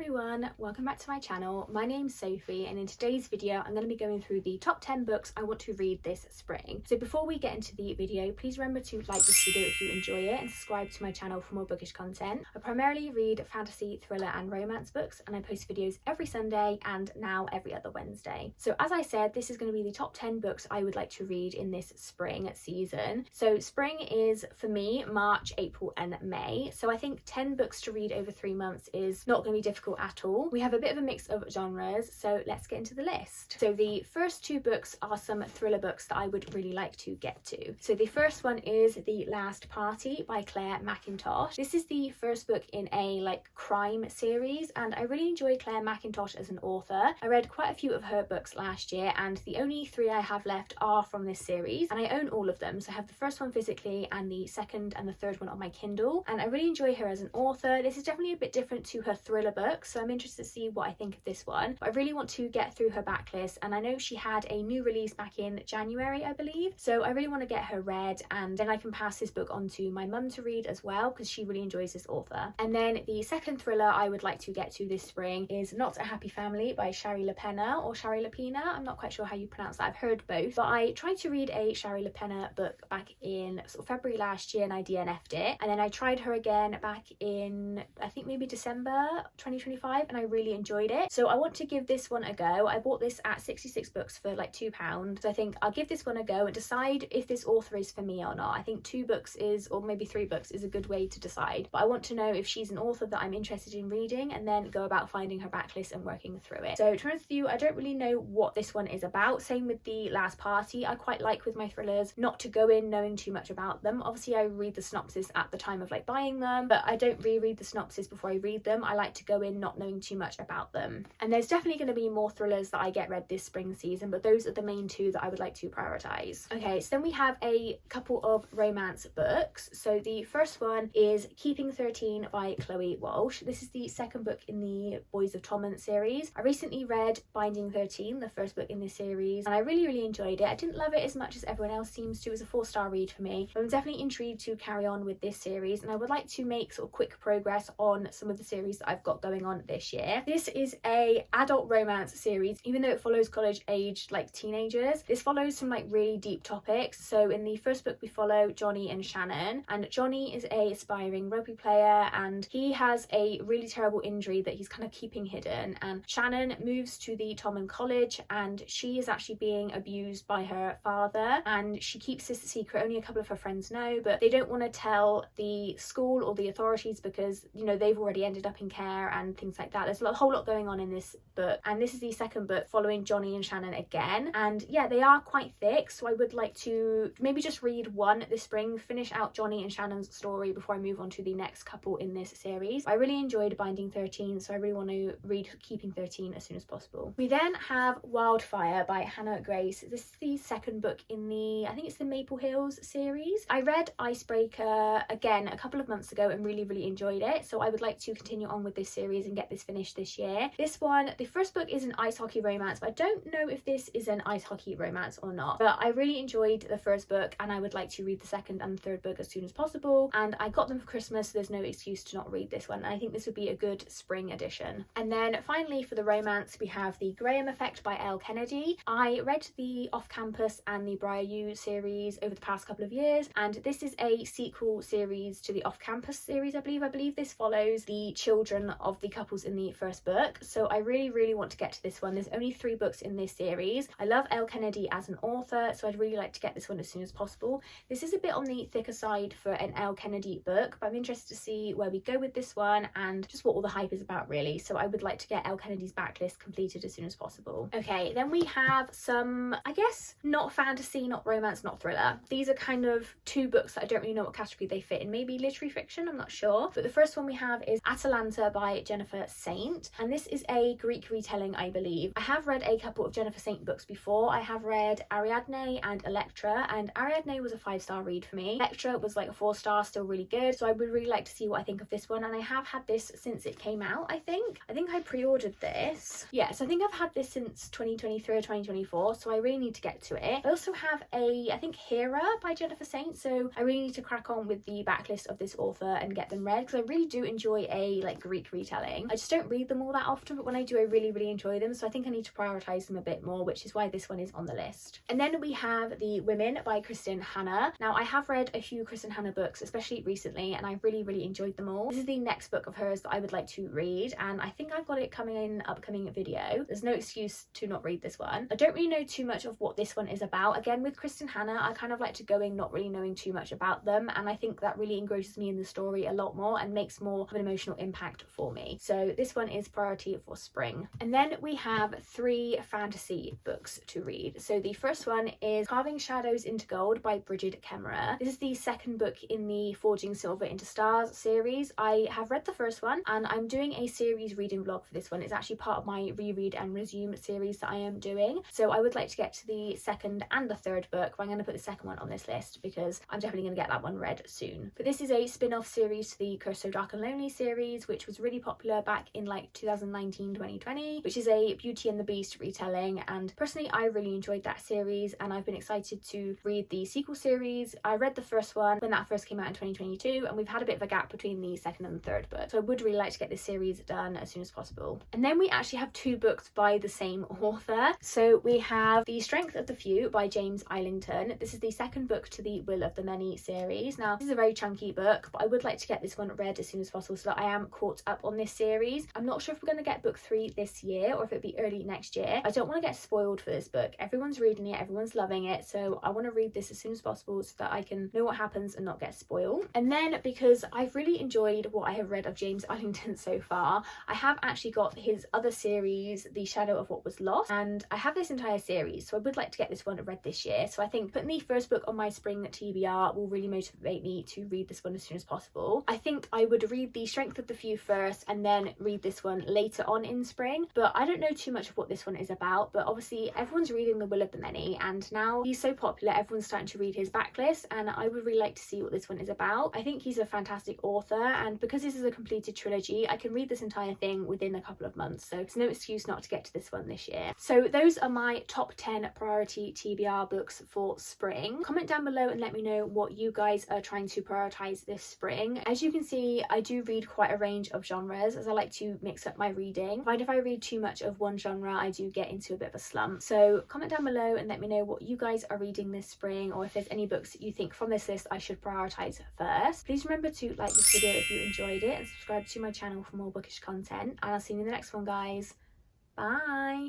everyone, welcome back to my channel. My name's Sophie and in today's video I'm going to be going through the top 10 books I want to read this spring. So before we get into the video, please remember to like this video if you enjoy it and subscribe to my channel for more bookish content. I primarily read fantasy, thriller and romance books and I post videos every Sunday and now every other Wednesday. So as I said, this is going to be the top 10 books I would like to read in this spring season. So spring is for me March, April and May. So I think 10 books to read over 3 months is not going to be difficult at all. We have a bit of a mix of genres, so let's get into the list. So the first 2 books are some thriller books that I would really like to get to. So the first one is The Last Party by Claire Mackintosh. This is the first book in a crime series and I really enjoy Claire Mackintosh as an author. I read quite a few of her books last year and the only 3 I have left are from this series and I own all of them. So I have the first one physically and the second and the third one on my Kindle, and I really enjoy her as an author. This is definitely a bit different to her thriller books, so I'm interested to see what I think of this one. But I really want to get through her backlist and I know she had a new release back in January, I believe, so I really want to get her read and then I can pass this book on to my mum to read as well because she really enjoys this author. And then the second thriller I would like to get to this spring is Not a Happy Family by Shari LaPena or Shari LaPena. I'm not quite sure how you pronounce that. I've heard both, but I tried to read a Shari LaPena book back in February last year and I DNF'd it, and then I tried her again back in I think maybe December 2025 and I really enjoyed it, so I want to give this one a go. I bought this at 66 books for £2, so I think I'll give this one a go and decide if this author is for me or not. I think 2 books is, or maybe 3 books is a good way to decide, but I want to know if she's an author that I'm interested in reading and then go about finding her backlist and working through it. So to be honest with you, I don't really know what this one is about. Same with The Last Party. I quite like with my thrillers not to go in knowing too much about them. Obviously I read the synopsis at the time of buying them, but I don't reread the synopsis before I read them. I like to go in not knowing too much about them. And there's definitely going to be more thrillers that I get read this spring season, but those are the main 2 that I would like to prioritize. Okay, so then we have a couple of romance books. So the first one is Keeping 13 by Chloe Walsh. This is the second book in the Boys of Torment series. I recently read Binding 13, the first book in this series, and I really enjoyed it. I didn't love it as much as everyone else seems to. It was a 4-star read for me, but I'm definitely intrigued to carry on with this series and I would like to make quick progress on some of the series that I've got going on this year. This is a adult romance series, even though it follows college aged teenagers. This follows some really deep topics. So in the first book we follow Johnny and Shannon, and Johnny is a aspiring rugby player and he has a really terrible injury that he's kind of keeping hidden, and Shannon moves to the Tommen College and she is actually being abused by her father and she keeps this a secret. Only a couple of her friends know, but they don't want to tell the school or the authorities because they've already ended up in care and things like that. There's a whole lot going on in this book, and this is the second book following Johnny and Shannon again, and yeah, they are quite thick, so I would like to maybe just read one this spring, finish out Johnny and Shannon's story before I move on to the next couple in this series. I really enjoyed Binding 13, so I really want to read Keeping 13 as soon as possible. We then have Wildfire by Hannah Grace. This is the second book in the, I think it's the Maple Hills series. I read Icebreaker again a couple of months ago and really enjoyed it, so I would like to continue on with this series and get this finished this year. This one, the first book is an ice hockey romance, but I don't know if this is an ice hockey romance or not, but I really enjoyed the first book and I would like to read the second and third book as soon as possible, and I got them for Christmas, so there's no excuse to not read this one, and I think this would be a good spring edition. And then finally for the romance we have The Graham Effect by Elle Kennedy. I read the Off Campus and the Briar U series over the past couple of years, and this is a sequel series to the Off Campus series, I believe this follows the children of the couples in the first book, so I really want to get to this one. There's only 3 books in this series. I love Elle Kennedy as an author, so I'd really like to get this one as soon as possible. This is a bit on the thicker side for an Elle Kennedy book, but I'm interested to see where we go with this one and just what all the hype is about really, so I would like to get Elle Kennedy's backlist completed as soon as possible. Okay, then we have some, I guess, not fantasy, not romance, not thriller. These are kind of 2 books that I don't really know what category they fit in. Maybe literary fiction, I'm not sure. But the first one we have is Atalanta by Jennifer Saint, and this is a Greek retelling, I believe. I have read a couple of Jennifer Saint books before. I have read Ariadne and Electra, and Ariadne was a 5-star read for me. Electra was a 4-star, still really good, so I would really like to see what I think of this one, and I have had this since it came out. I think I pre-ordered this. Yes, I think I've had this since 2023 or 2024, so I really need to get to it. I also have I think Hera by Jennifer Saint, so I really need to crack on with the backlist of this author and get them read because I really do enjoy a Greek retelling. I just don't read them all that often, but when I do, I really enjoy them. So I think I need to prioritize them a bit more, which is why this one is on the list. And then we have The Women by Kristen Hannah. Now, I have read a few Kristen Hannah books, especially recently, and I really enjoyed them all. This is the next book of hers that I would like to read, and I think I've got it coming in an upcoming video. There's no excuse to not read this one. I don't really know too much of what this one is about. Again, with Kristen Hannah, I kind of like to go in not really knowing too much about them, and I think that really engrosses me in the story a lot more and makes more of an emotional impact for me. So this one is priority for spring. And then we have 3 fantasy books to read. So the first one is Carving Shadows into Gold by Bridget Kemmerer. This is the second book in the Forging Silver into Stars series. I have read the first one, and I'm doing a series reading vlog for this one. It's actually part of my reread and resume series that I am doing. So I would like to get to the second and the third book, but I'm going to put the second one on this list because I'm definitely going to get that one read soon. But this is a spin-off series to the Curse So Dark and Lonely series, which was really popular back in like 2019-2020, which is a Beauty and the Beast retelling, and personally I really enjoyed that series, and I've been excited to read the sequel series. I read the first one when that first came out in 2022, and we've had a bit of a gap between the second and the third book, so I would really like to get this series done as soon as possible. And then we actually have 2 books by the same author. So we have The Strength of the Few by James Islington. This is the second book to the Will of the Many series. Now, this is a very chunky book, but I would like to get this one read as soon as possible so that I am caught up on this series. I'm not sure if we're going to get book 3 this year or if it'll be early next year. I don't want to get spoiled for this book. Everyone's reading it, everyone's loving it, so I want to read this as soon as possible so that I can know what happens and not get spoiled. And then, because I've really enjoyed what I have read of James Islington so far, I have actually got his other series, The Shadow of What Was Lost, and I have this entire series, so I would like to get this one read this year. So I think putting the first book on my spring TBR will really motivate me to read this one as soon as possible. I think I would read The Strength of the Few first and then read this one later on in spring, but I don't know too much of what this one is about. But obviously everyone's reading The Will of the Many, and now he's so popular, everyone's starting to read his backlist, and I would really like to see what this one is about. I think he's a fantastic author, and because this is a completed trilogy, I can read this entire thing within a couple of months, so there's no excuse not to get to this one this year. So those are my top 10 priority TBR books for spring. Comment down below and let me know what you guys are trying to prioritize this spring. As you can see, I do read quite a range of genres, as I like to mix up my reading. I find if I read too much of one genre, I do get into a bit of a slump. So comment down below and let me know what you guys are reading this spring, or if there's any books that you think from this list I should prioritize first. Please remember to like this video if you enjoyed it, and subscribe to my channel for more bookish content, and I'll see you in the next one, guys. Bye!